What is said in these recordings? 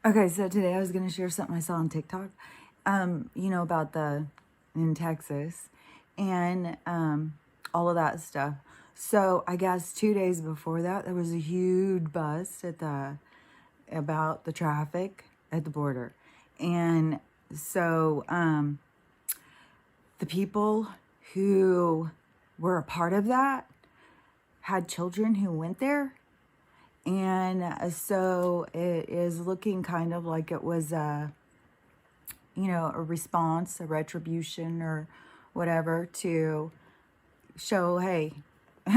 Okay, so today I was going to share something I saw on TikTok, about in Texas and all of that stuff. So I guess 2 days before that, there was a huge bust about the traffic at the border. And so the people who were a part of that had children who went there. And so it is looking kind of like it was a response, a retribution or whatever to show, hey,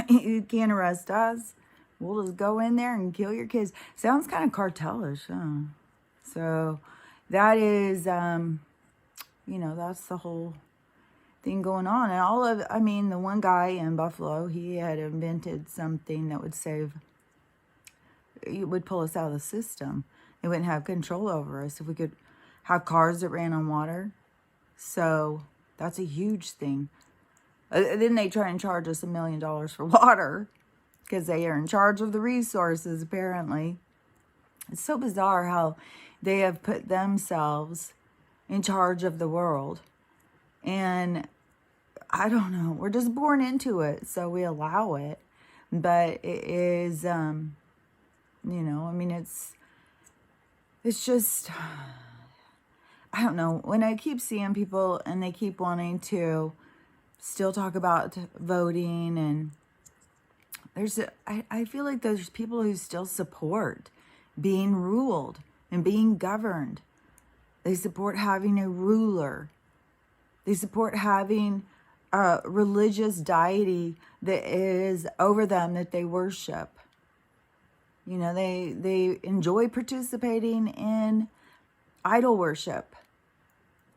you can't arrest us. We'll just go in there and kill your kids. Sounds kind of cartellish, huh? So that is, that's the whole thing going on. And the one guy in Buffalo, he had invented something that would pull us out of the system. It wouldn't have control over us if we could have cars that ran on water. So that's a huge thing. Then they try and charge us $1 million for water because they are in charge of the resources, apparently. It's so bizarre how they have put themselves in charge of the world. And I don't know, we're just born into it, so we allow it. But it is, it's just, I don't know. When I keep seeing people and they keep wanting to still talk about voting, and I feel like there's people who still support being ruled and being governed. They support having a ruler. They support having a religious deity that is over them, that they worship. They enjoy participating in idol worship.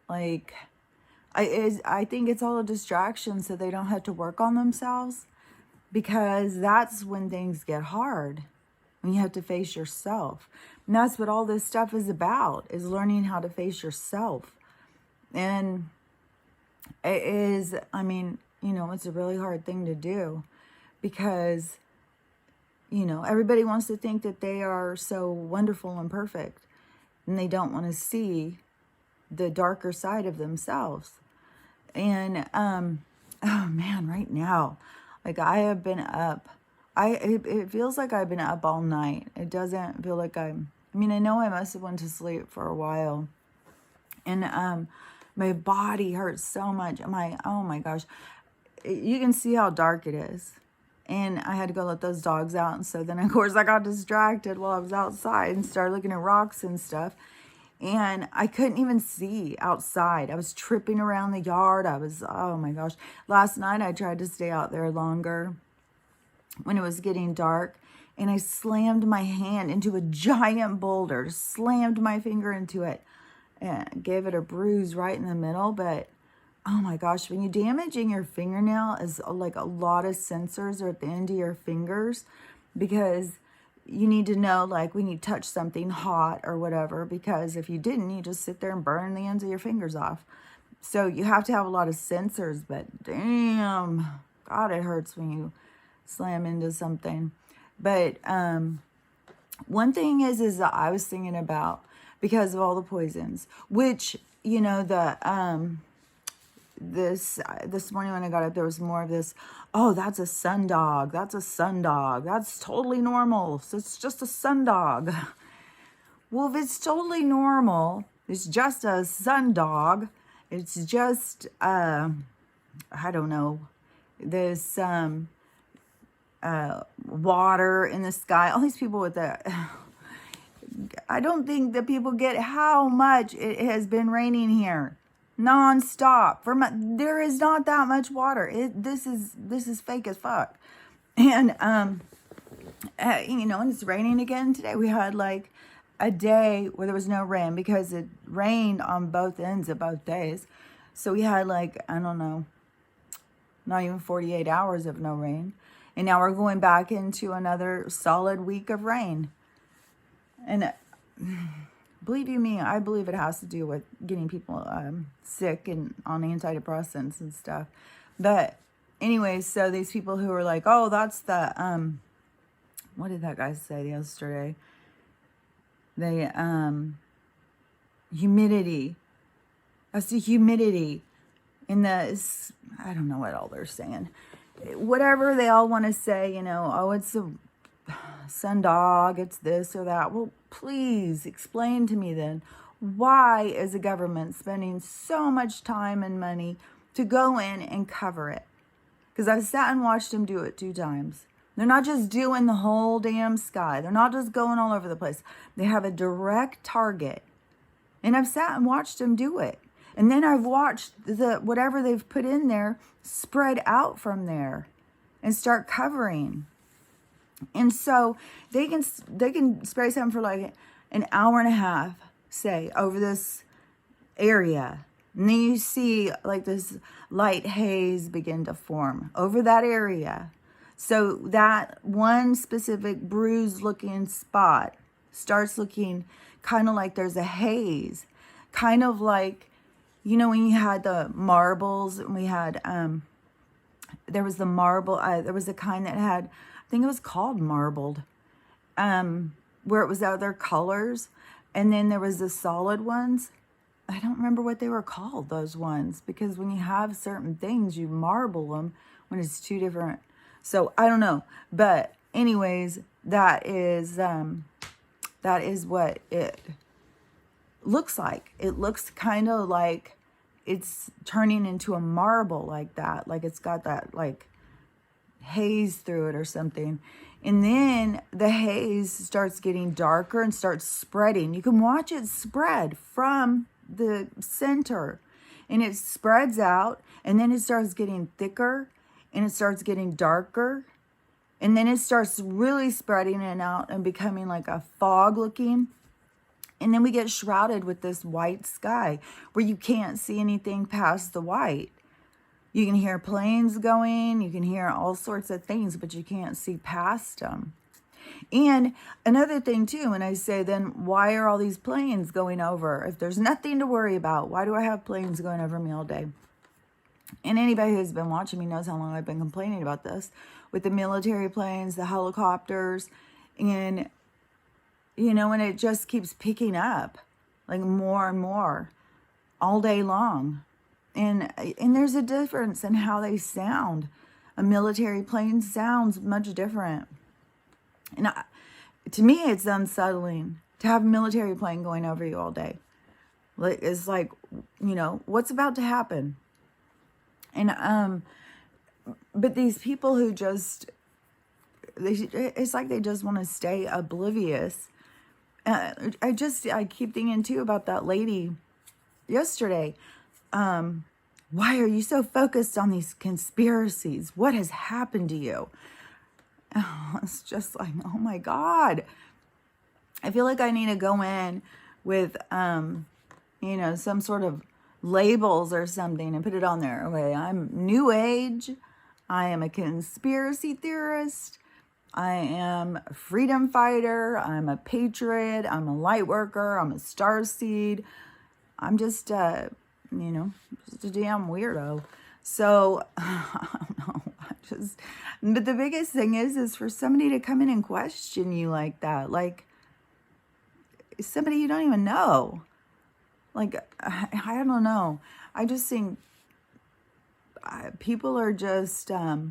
Like, I think it's all a distraction so they don't have to work on themselves, because that's when things get hard, when you have to face yourself. And that's what all this stuff is about, is learning how to face yourself. And it is, it's a really hard thing to do, because everybody wants to think that they are so wonderful and perfect, and they don't want to see the darker side of themselves. And oh man, right now, like, I have been up. It feels like I've been up all night. It doesn't feel like I know I must have went to sleep for a while, and my body hurts so much. Oh my gosh, you can see how dark it is. And I had to go let those dogs out. And so then, of course, I got distracted while I was outside and started looking at rocks and stuff. And I couldn't even see outside. I was tripping around the yard. Oh my gosh. Last night, I tried to stay out there longer when it was getting dark. And I slammed my hand into a giant boulder, slammed my finger into it, and gave it a bruise right in the middle. But oh my gosh, when you're damaging your fingernail, is like a lot of sensors are at the end of your fingers, because you need to know, like, when you touch something hot or whatever, because if you didn't, you just sit there and burn the ends of your fingers off. So you have to have a lot of sensors, but damn, God, it hurts when you slam into something. But one thing is that I was thinking about, because of all the poisons, which, this morning when I got up, there was more of this, oh, that's a sun dog. That's a sun dog. That's totally normal. So it's just a sun dog. Well, if it's totally normal, it's just a sun dog. It's just, I don't know, this water in the sky. All these people with the... I don't think that people get how much it has been raining here. Non-stop. There is not that much water. This is fake as fuck. And and it's raining again today. We had like a day where there was no rain, because it rained on both ends of both days. So we had, like, I don't know, not even 48 hours of no rain. And now we're going back into another solid week of rain. And believe you me, I believe it has to do with getting people sick and on antidepressants and stuff. But anyways, so these people who are like, oh, that's the, what did that guy say yesterday? They, humidity. That's the humidity in the, I don't know what all they're saying. Whatever they all want to say, you know, oh, it's a sundog, it's this or that. Well, please explain to me then, why is the government spending so much time and money to go in and cover it? Because I've sat and watched them do it 2 times. They're not just doing the whole damn sky. They're not just going all over the place. They have a direct target. And I've sat and watched them do it. And then I've watched the whatever they've put in there spread out from there and start covering. And so they can spray something for like an hour and a half, say, over this area. And then you see like this light haze begin to form over that area. So that one specific bruised looking spot starts looking kind of like there's a haze. Kind of like, you know, when you had the marbles, and we had, there was the marble, there was a kind that had, I think it was called marbled, where it was other colors. And then there was the solid ones. I don't remember what they were called, those ones, because when you have certain things, you marble them when it's 2 different. So I don't know. But anyways, that is what it looks like. It looks kind of like it's turning into a marble like that. Like it's got that like haze through it or something. And then the haze starts getting darker and starts spreading. You can watch it spread from the center, and it spreads out, and then it starts getting thicker, and it starts getting darker, and then it starts really spreading it out and becoming like a fog looking. And then we get shrouded with this white sky where you can't see anything past the white. You can hear planes going, you can hear all sorts of things, but you can't see past them. And another thing too, when I say, then why are all these planes going over? If there's nothing to worry about, why do I have planes going over me all day? And anybody who's been watching me knows how long I've been complaining about this with the military planes, the helicopters, and, you know, and it just keeps picking up like more and more all day long. And there's a difference in how they sound. A military plane sounds much different. And to me, it's unsettling to have a military plane going over you all day. It's like, you know, what's about to happen? And, but these people who just, it's like they just want to stay oblivious. I keep thinking too about that lady yesterday. Why are you so focused on these conspiracies? What has happened to you? Oh, it's just like, oh my God. I feel like I need to go in with, you know, some sort of labels or something and put it on there. Okay, I'm New Age. I am a conspiracy theorist. I am a freedom fighter. I'm a patriot. I'm a light worker. I'm a starseed. I'm just, you know, just a damn weirdo. So, I don't know. But the biggest thing is for somebody to come in and question you like that. Like, somebody you don't even know. Like, I don't know. I just think people are just, I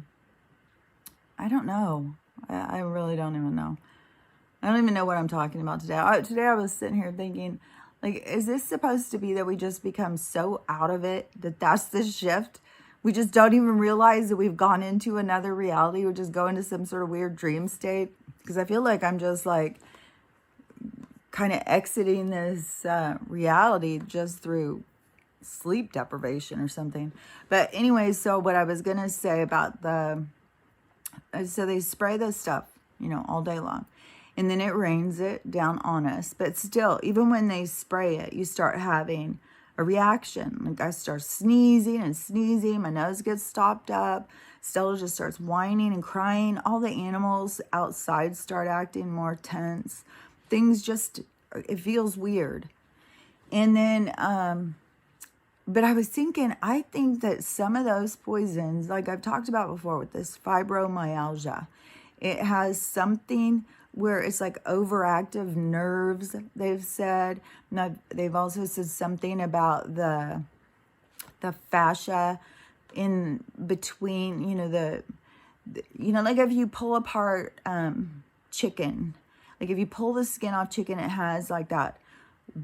don't know. I really don't even know. I don't even know what I'm talking about today. Today I was sitting here thinking, like, is this supposed to be that we just become so out of it that that's the shift? We just don't even realize that we've gone into another reality. We just go into some sort of weird dream state. Because I feel like I'm just like kind of exiting this reality just through sleep deprivation or something. But anyway, so what I was going to say about so they spray this stuff, you know, all day long. And then it rains it down on us. But still, even when they spray it, you start having a reaction. Like I start sneezing and sneezing. My nose gets stopped up. Stella just starts whining and crying. All the animals outside start acting more tense. Things just, it feels weird. And then, but I was thinking, I think that some of those poisons, like I've talked about before with this fibromyalgia, it has something where it's like overactive nerves, they've said. Now, they've also said something about the fascia in between, you know, like if you pull apart chicken, like if you pull the skin off chicken, it has like that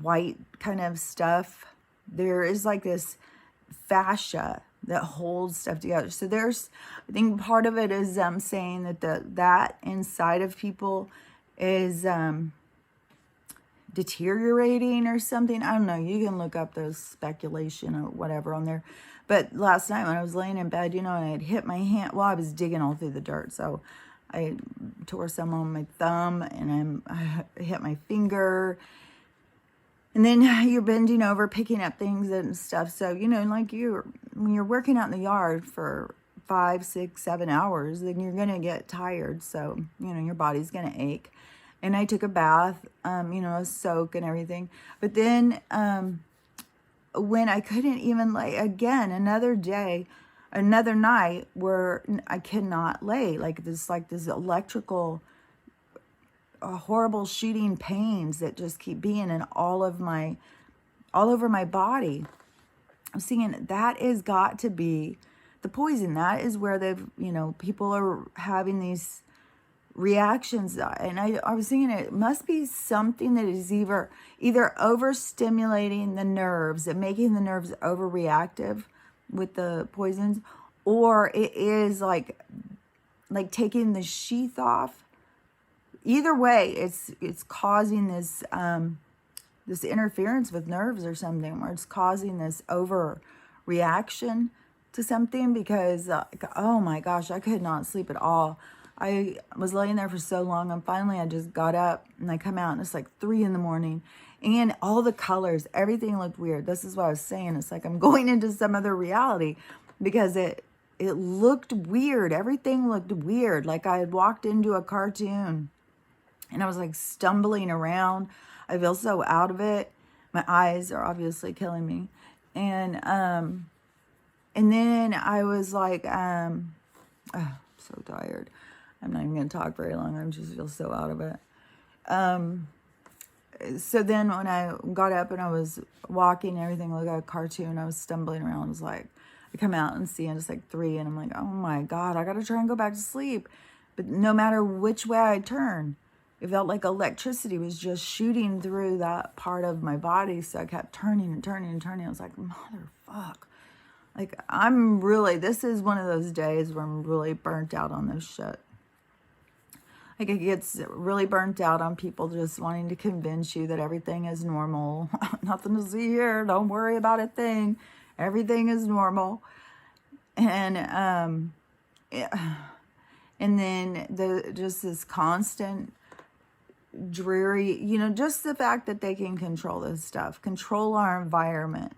white kind of stuff. There is like this fascia that holds stuff together. So there's, I think part of it is saying that that inside of people is deteriorating or something. I don't know. You can look up those speculation or whatever on there. But last night when I was laying in bed, you know, and I had hit my hand. Well, I was digging all through the dirt. So I tore some on my thumb and I hit my finger. And then you're bending over, picking up things and stuff. So, you know, like when you're working out in the yard for 5, 6, 7 hours, then you're going to get tired. So, you know, your body's going to ache. And I took a bath, you know, a soak and everything. But then when I couldn't even lay again, another night where I cannot lay, like this electrical horrible shooting pains that just keep being in all over my body. I'm thinking that has got to be the poison. That is where they've, you know, people are having these reactions. And I was thinking it must be something that is either overstimulating the nerves and making the nerves overreactive with the poisons, or it is like taking the sheath off. Either way, it's causing this this interference with nerves or something, where it's causing this overreaction to something. Because oh my gosh, I could not sleep at all. I was laying there for so long, and finally I just got up and I come out, and it's like 3 a.m, and all the colors, everything looked weird. This is what I was saying. It's like I'm going into some other reality, because it looked weird. Everything looked weird, like I had walked into a cartoon. And I was like stumbling around. I feel so out of it. My eyes are obviously killing me. And then I was like, oh, I'm so tired. I'm not even going to talk very long. I just feel so out of it. So then when I got up and I was walking and everything like a cartoon, I was stumbling around. It was like, I come out and see, and it's like 3, and I'm like, oh my God, I got to try and go back to sleep. But no matter which way I turn, it felt like electricity was just shooting through that part of my body. So I kept turning and turning and turning. I was like, motherfuck. Like, this is one of those days where I'm really burnt out on this shit. Like, it gets really burnt out on people just wanting to convince you that everything is normal. Nothing to see here. Don't worry about a thing. Everything is normal. And, and then just this constant dreary, you know, just the fact that they can control this stuff, control our environment,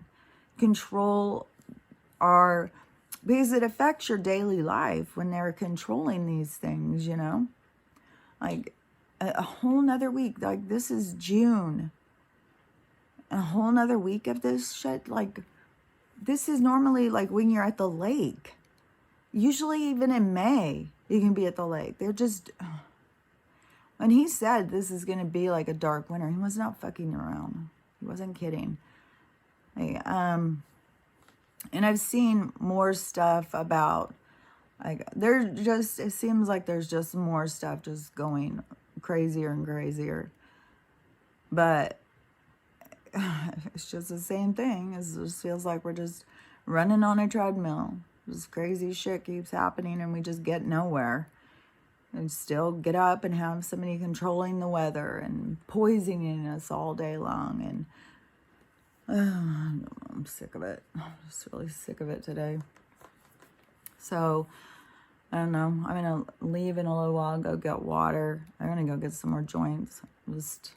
control because it affects your daily life when they're controlling these things, you know, like a whole nother week, like this is June, a whole nother week of this shit. Like, this is normally like when you're at the lake, usually even in May, you can be at the lake. They're just, when he said this is going to be like a dark winter, he was not fucking around. He wasn't kidding. Like, and I've seen more stuff about, like, it seems like there's just more stuff just going crazier and crazier. But it's just the same thing. It just feels like we're just running on a treadmill. This crazy shit keeps happening and we just get nowhere. And still get up and have somebody controlling the weather and poisoning us all day long. And I'm sick of it. I'm just really sick of it today. So, I don't know. I'm going to leave in a little while, go get water. I'm going to go get some more joints. Just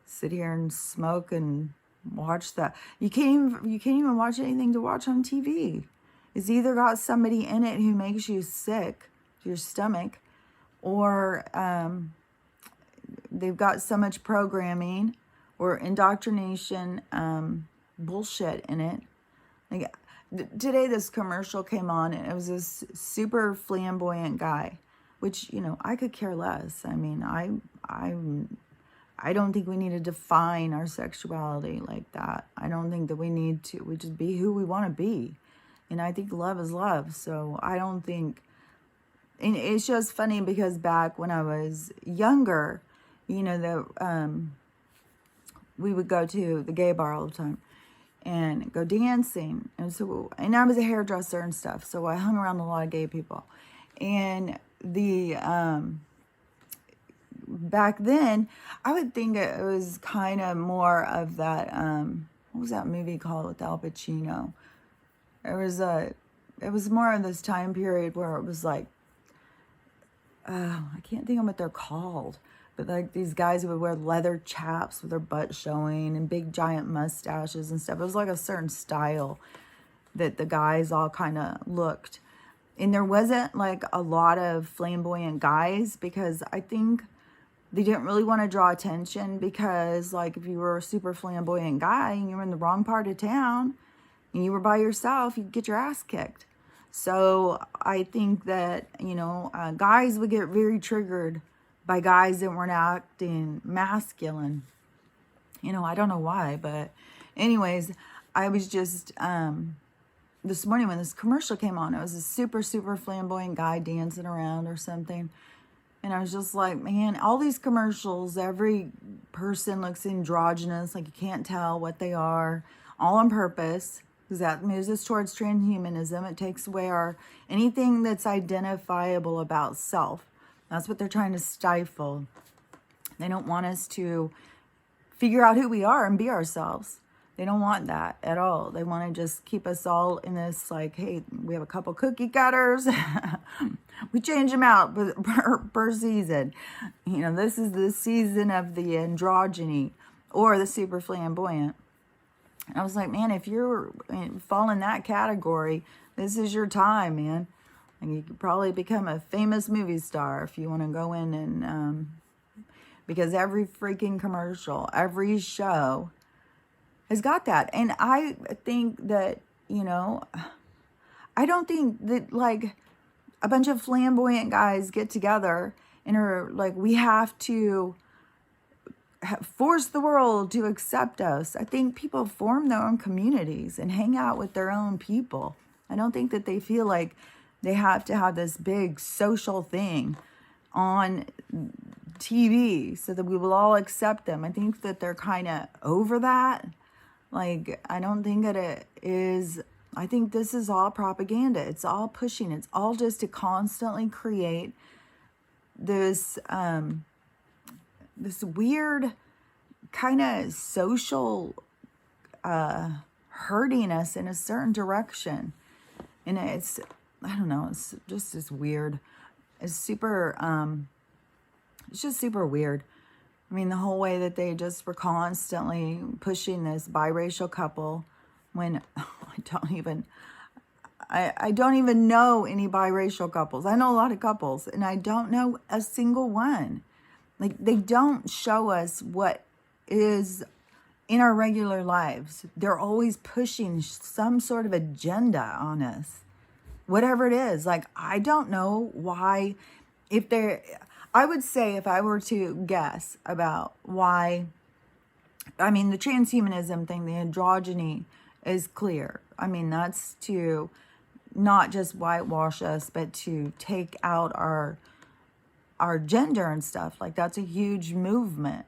sit here and smoke and watch that. You can't even watch anything to watch on TV. It's either got somebody in it who makes you sick to your stomach, or they've got so much programming or indoctrination bullshit in it. Like, today this commercial came on, and it was this super flamboyant guy. which, you know, I could care less. I mean, I don't think we need to define our sexuality like that. I don't think that we need to. We just be who we want to be. And I think love is love. So I don't think, and it's just funny because back when I was younger, you know, we would go to the gay bar all the time and go dancing. And I was a hairdresser and stuff. So I hung around a lot of gay people. And back then, I would think it was kind of more of that, what was that movie called with Al Pacino? It was more of this time period where it was like, I can't think of what they're called, but like these guys who would wear leather chaps with their butt showing and big giant mustaches and stuff. It was like a certain style that the guys all kind of looked. And there wasn't like a lot of flamboyant guys because I think they didn't really want to draw attention because, like, if you were a super flamboyant guy and you were in the wrong part of town and you were by yourself, you'd get your ass kicked. So I think that, you know, guys would get very triggered by guys that weren't acting masculine. You know, I don't know why, but anyways, I was just, this morning when this commercial came on, it was a super, super flamboyant guy dancing around or something. And I was just like, man, all these commercials, every person looks androgynous, like you can't tell what they are, all on purpose, because that moves us towards transhumanism. It takes away anything that's identifiable about self. That's what they're trying to stifle. They don't want us to figure out who we are and be ourselves. They don't want that at all. They want to just keep us all in this, like, hey, we have a couple cookie cutters. We change them out per season. You know, this is the season of the androgyny or the super flamboyant. And I was like, man, if you're fall in that category, this is your time, man. And you could probably become a famous movie star if you want to go in and, because every freaking commercial, every show has got that. And I think that, you know, I don't think that like a bunch of flamboyant guys get together and are like, we have to force the world to accept us. I think people form their own communities and hang out with their own people. I don't think that they feel like they have to have this big social thing on TV so that we will all accept them. I think that they're kind of over that. Like, I don't think that it is, I think this is all propaganda. It's all pushing. It's all just to constantly create this, this weird kind of social hurting us in a certain direction. And it's, I don't know, it's just as weird. It's super, it's just super weird. I mean, the whole way that they just were constantly pushing this biracial couple when I don't even know any biracial couples. I know a lot of couples and I don't know a single one. Like, they don't show us what is in our regular lives. They're always pushing some sort of agenda on us, whatever it is. Like, I don't know why, I would say if I were to guess about why, I mean, the transhumanism thing, the androgyny is clear. I mean, that's to not just whitewash us, but to take out our gender and stuff. Like, that's a huge movement.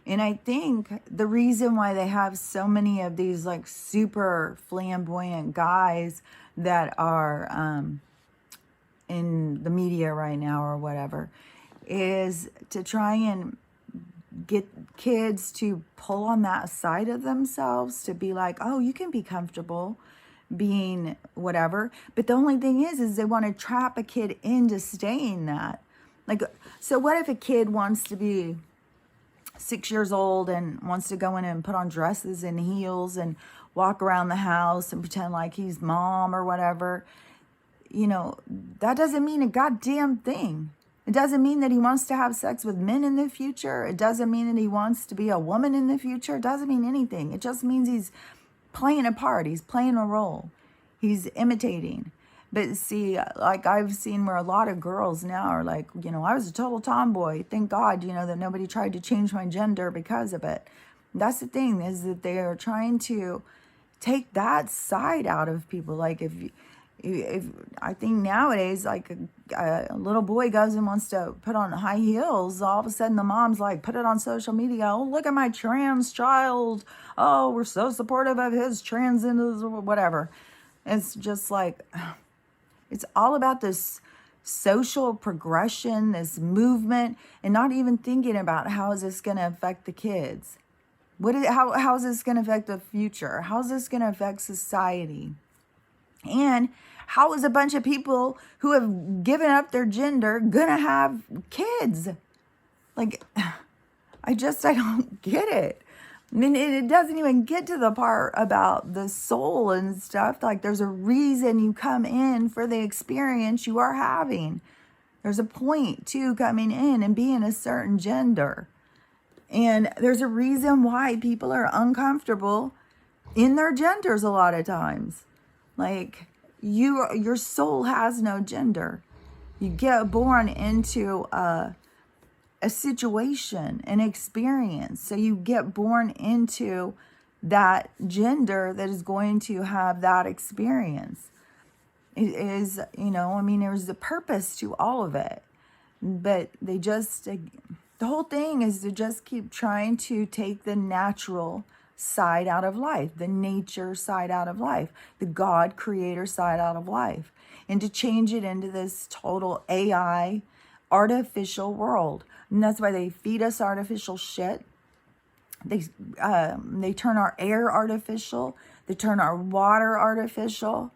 And I think the reason why they have so many of these like super flamboyant guys that are in the media right now or whatever is to try and get kids to pull on that side of themselves, to be like, oh, you can be comfortable being whatever. But the only thing is they want to trap a kid into staying that. Like, so what if a kid wants to be 6 years old and wants to go in and put on dresses and heels and walk around the house and pretend like he's mom or whatever? You know, that doesn't mean a goddamn thing. It doesn't mean that he wants to have sex with men in the future. It doesn't mean that he wants to be a woman in the future. It doesn't mean anything. It just means he's playing a part. He's playing a role. He's imitating. But see, like I've seen where a lot of girls now are like, you know, I was a total tomboy. Thank God, you know, that nobody tried to change my gender because of it. That's the thing, is that they are trying to take that side out of people. Like if I think nowadays, like a little boy goes and wants to put on high heels, all of a sudden the mom's like, put it on social media. Oh, look at my trans child. Oh, we're so supportive of his transness or whatever. It's just like, it's all about this social progression, this movement, and not even thinking about how is this going to affect the kids. How is this going to affect the future? How is this going to affect society? And how is a bunch of people who have given up their gender going to have kids? Like, I don't get it. I mean, it doesn't even get to the part about the soul and stuff. Like, there's a reason you come in for the experience you are having. There's a point to coming in and being a certain gender. And there's a reason why people are uncomfortable in their genders a lot of times. Like, your soul has no gender. You get born into a situation, an experience. So you get born into that gender that is going to have that experience. It is, you know, I mean, there's a purpose to all of it. But they just, the whole thing is to just keep trying to take the natural side out of life, the nature side out of life, the God creator side out of life, and to change it into this total AI artificial world. And that's why they feed us artificial shit. They turn our air artificial. They turn our water artificial.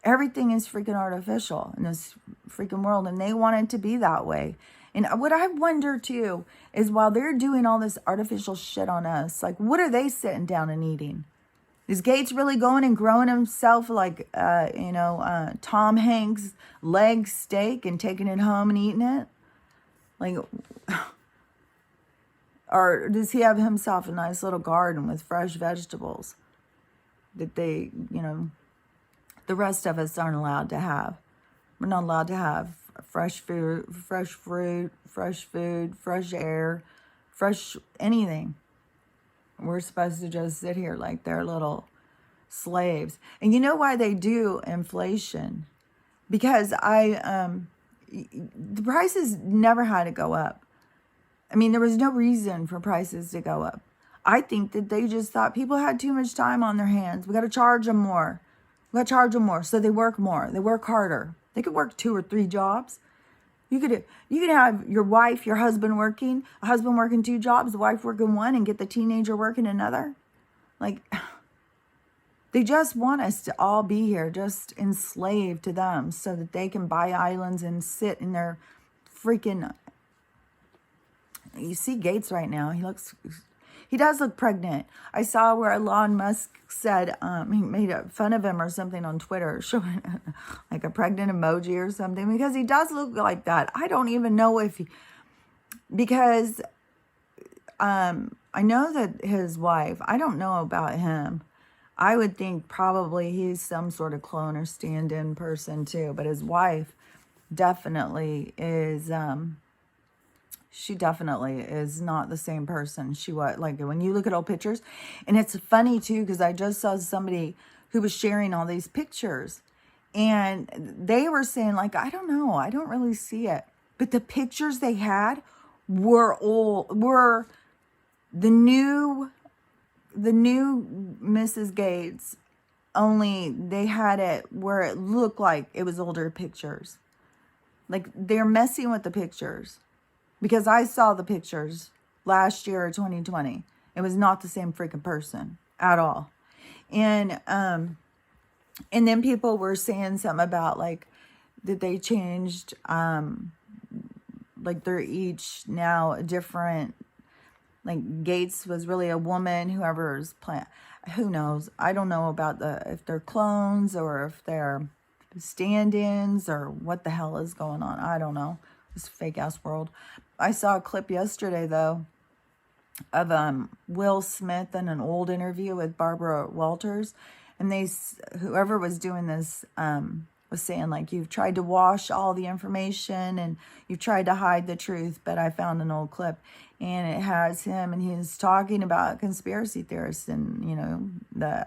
Everything is freaking artificial in this freaking world, and they want it to be that way. And what I wonder too is, while they're doing all this artificial shit on us, like, what are they sitting down and eating? Is Gates really going and growing himself like, Tom Hanks' leg steak and taking it home and eating it? Like, or does he have himself a nice little garden with fresh vegetables that they, you know, the rest of us aren't allowed to have? We're not allowed to have fresh food, fresh fruit, fresh food, fresh air, fresh anything. We're supposed to just sit here like they're little slaves. And you know why they do inflation? Because the prices never had to go up. I mean, there was no reason for prices to go up. I think that they just thought people had too much time on their hands. We got to charge them more. We got to charge them more. So they work more. They work harder. They could work 2 or 3 jobs. You could have your wife, your husband working, a husband working 2 jobs, the wife working 1, and get the teenager working another. Like, they just want us to all be here, just enslaved to them, so that they can buy islands and sit in their freaking... You see Gates right now. He does look pregnant. I saw where Elon Musk said, he made fun of him or something on Twitter, showing like a pregnant emoji or something, because he does look like that. I don't even know if he, because I know that his wife, I don't know about him. I would think probably he's some sort of clone or stand-in person too, but his wife definitely is, she definitely is not the same person she was. Like, when you look at old pictures, and it's funny too, because I just saw somebody who was sharing all these pictures, and they were saying, like, I don't know, I don't really see it. But the pictures they had were the new Mrs. Gates, only they had it where it looked like it was older pictures. Like, they're messing with the pictures. Because I saw the pictures last year, 2020. It was not the same freaking person at all. And then people were saying something about, like, that they changed, like, they're each now a different, like, Gates was really a woman, whoever's playing, who knows? I don't know about if they're clones or if they're stand-ins or what the hell is going on. I don't know. This fake ass world. I saw a clip yesterday though of Will Smith in an old interview with Barbara Walters, and whoever was doing this was saying, like, you've tried to wash all the information and you've tried to hide the truth. But I found an old clip, and it has him, and he's talking about conspiracy theorists and, you know, the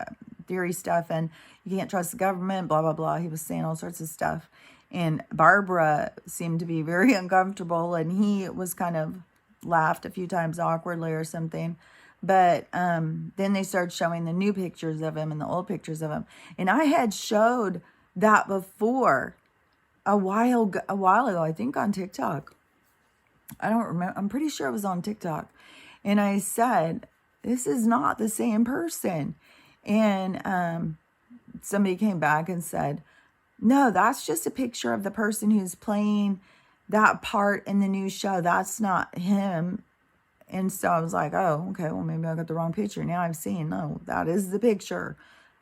theory stuff, and you can't trust the government, blah, blah, blah. He was saying all sorts of stuff. And Barbara seemed to be very uncomfortable, and he was kind of laughed a few times awkwardly or something. But then they started showing the new pictures of him and the old pictures of him. And I had showed that before a while ago, I think on TikTok. I don't remember. I'm pretty sure it was on TikTok. And I said, this is not the same person. And somebody came back and said, no, that's just a picture of the person who's playing that part in the new show. That's not him. And so I was like, oh, okay, well, maybe I got the wrong picture. Now I've seen, no, that is the picture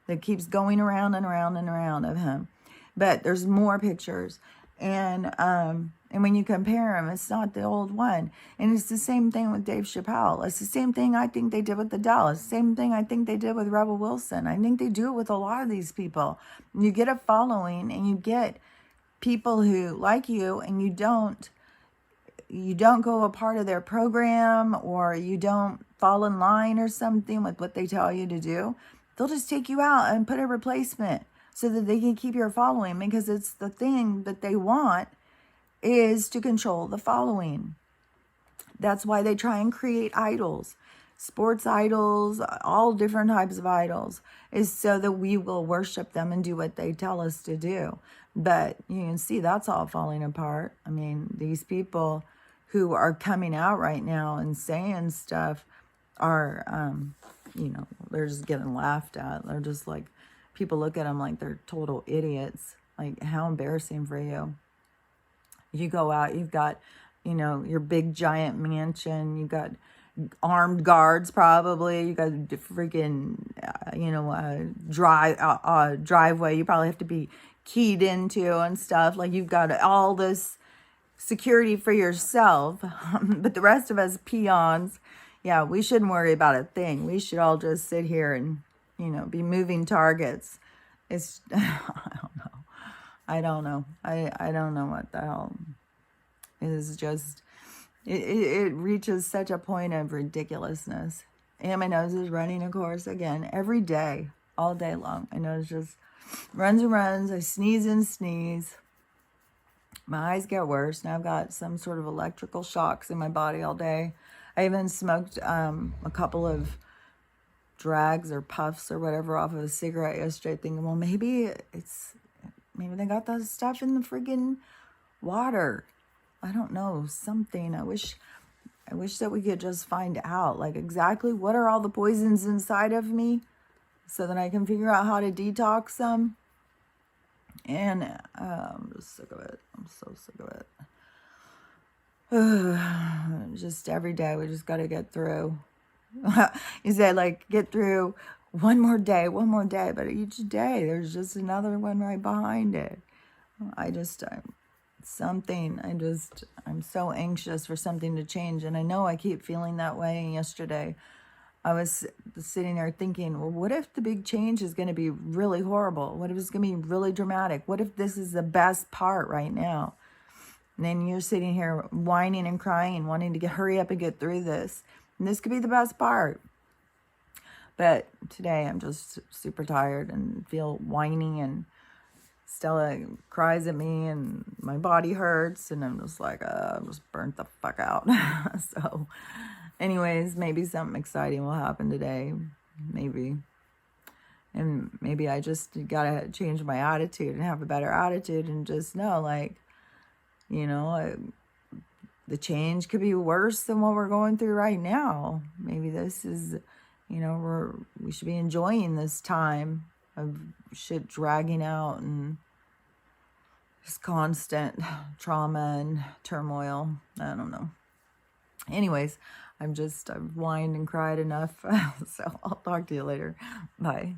that keeps going around and around and around of him. But there's more pictures. And when you compare them, it's not the old one. And it's the same thing with Dave Chappelle. It's the same thing I think they did with the Dallas. Same thing I think they did with Rebel Wilson. I think they do it with a lot of these people. You get a following, and you get people who like you, and you don't go a part of their program, or you don't fall in line or something with what they tell you to do. They'll just take you out and put a replacement so that they can keep your following, because it's the thing that they want is to control the following. That's why they try and create idols, sports idols, all different types of idols, is so that we will worship them and do what they tell us to do. But you can see that's all falling apart. I mean, these people who are coming out right now and saying stuff are, you know, they're just getting laughed at. They're just like, people look at them like they're total idiots. Like, how embarrassing for you. You go out, you've got, you know, your big giant mansion, you got armed guards probably, you got a freaking, you know, driveway you probably have to be keyed into and stuff. Like, you've got all this security for yourself, but the rest of us peons, yeah, we shouldn't worry about a thing. We should all just sit here and, you know, be moving targets. It's, I don't know. I don't know what the hell. It is just, it reaches such a point of ridiculousness. And my nose is running, of course, again, every day, all day long. My nose just runs and runs. I sneeze and sneeze. My eyes get worse. Now I've got some sort of electrical shocks in my body all day. I even smoked a couple of drags or puffs or whatever off of a cigarette yesterday, thinking, well, maybe they got that stuff in the friggin' water. I don't know, something. I wish that we could just find out, like, exactly what are all the poisons inside of me, so that I can figure out how to detox them. And I'm just sick of it. I'm so sick of it. Just every day we just got to get through. You said, like, get through one more day, but each day there's just another one right behind it. I'm so anxious for something to change, and I know I keep feeling that way. And yesterday I was sitting there thinking, well, what if the big change is going to be really horrible? What if it's going to be really dramatic? What if this is the best part right now? And then you're sitting here whining and crying, wanting to hurry up and get through this. And this could be the best part. But today I'm just super tired and feel whiny, and Stella cries at me and my body hurts, and I'm just like, I'm just burnt the fuck out. So anyways, maybe something exciting will happen today. Maybe. And maybe I just gotta change my attitude and have a better attitude, and just know, like, you know, the change could be worse than what we're going through right now. Maybe this is, you know, we should be enjoying this time of shit dragging out and just constant trauma and turmoil. I don't know. Anyways, I've whined and cried enough. So I'll talk to you later. Bye.